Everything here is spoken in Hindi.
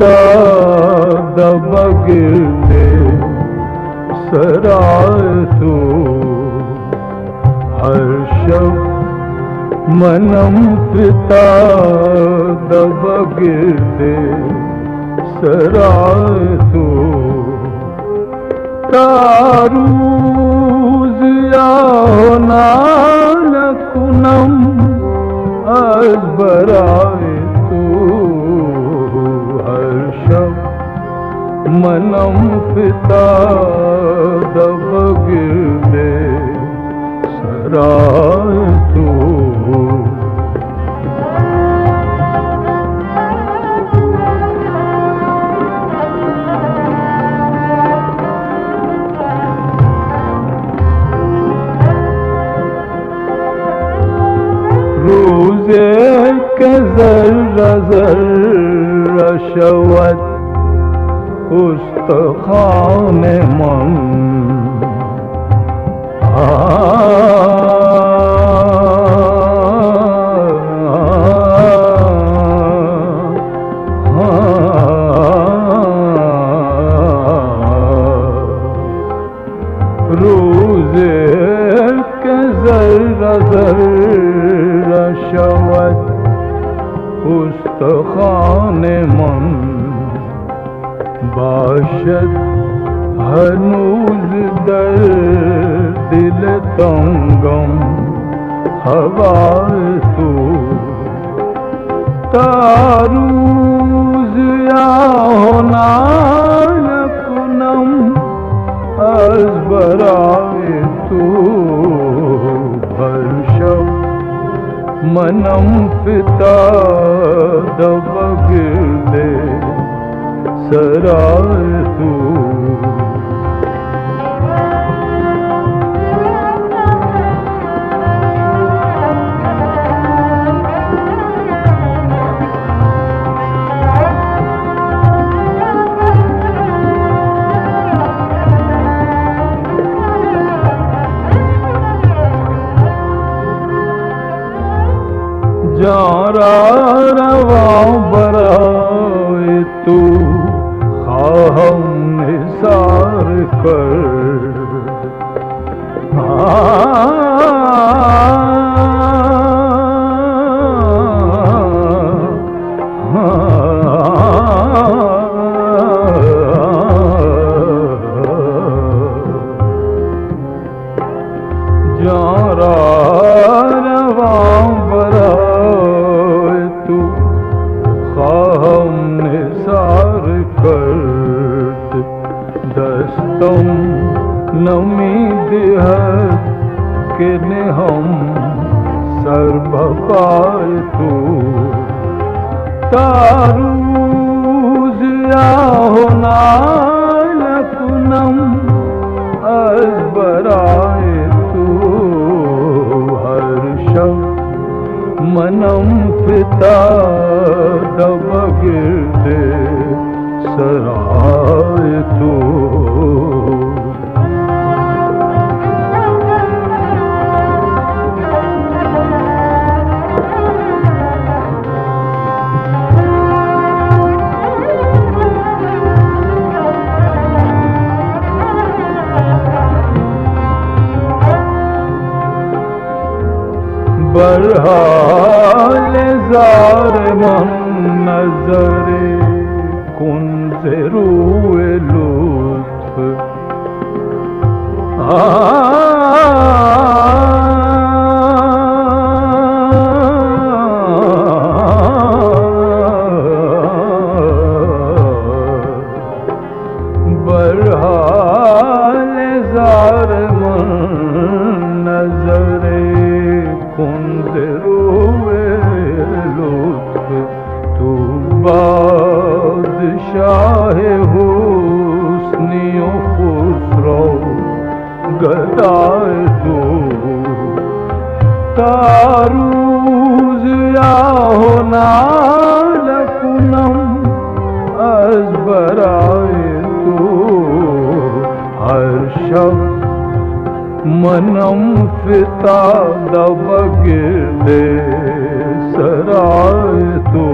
फिता दबगिरदे सराय तू हर्षम मनम फिता दबगिरदे सराय तू तारूज़िया नालकुनम अज़बराए तू हर्षम मनम फिता दबगिरदे सराय तू रोज़े के ज़र्रा ज़र्रा शवत उस्तख़ाने मन रोज़े के ज़र्रा ज़र्रा शवत उस्तख़ाने मन बाशद हनूज दर दिल तंगम हवाए तू तारूज़िया नालकुनम अज़बराए तू हर्षम मनम फिता दबगिरदे सराय तू जारा रवा बराए तू खाहम निसार कर जारा रवा बराए तू खाहम निसार करत दस्तम नमी दिहत के ने हम सर भपाए तू तारूज़िया नालकुनम अज़बराए तू हर्षम मनम फिता दबगिरदे सराय तू बरहाल ज़ार मन नज़रे कुंज़े रूए लुत्फ़ बरहाल ज़ार मन नज़रे कुंज़े रूए लुत्फ़ तू बादशाहे हुस्नियो खुसरो गदाए तू तारूज़िया नालकुनम अज़बराए तू हर्षम मनम फिता दबगिरदे सराय तू